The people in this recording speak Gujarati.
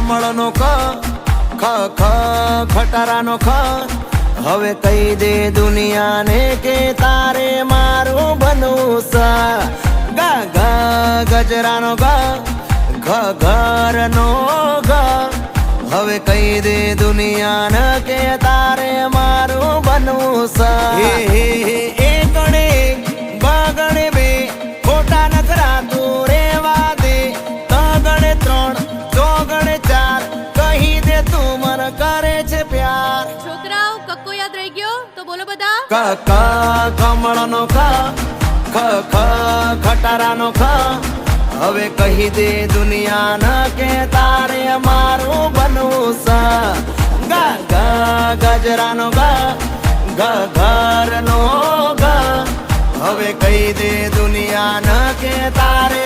કમળનો ખ ખટારાનો ખ હવે કહી દે દુનિયાને કે તારે મારું બનવું સા ગા ગા ગજરાનો ગા ઘરનો ગા હવે કહી દે દુનિયાને કે તારે મારું બનવું સા હે એ ગણે બગણે બે ખોટા નખરા તું રેવા દે તગણે ત્રણ ચોગણે ચાર કહી દે તું મને કરે છે પ્યાર છોકરાઓ કક્કો યાદ રહી ગયો તો બોલો બધા ક કમળનો ખ ખટારાનો ખ હવે કહી દે દુનિયાને કે તારે મારું બનવું સા ગા ગા ગજરાનો ગા ઘરનો ગા હવે કહી દે દુનિયાને કે તારે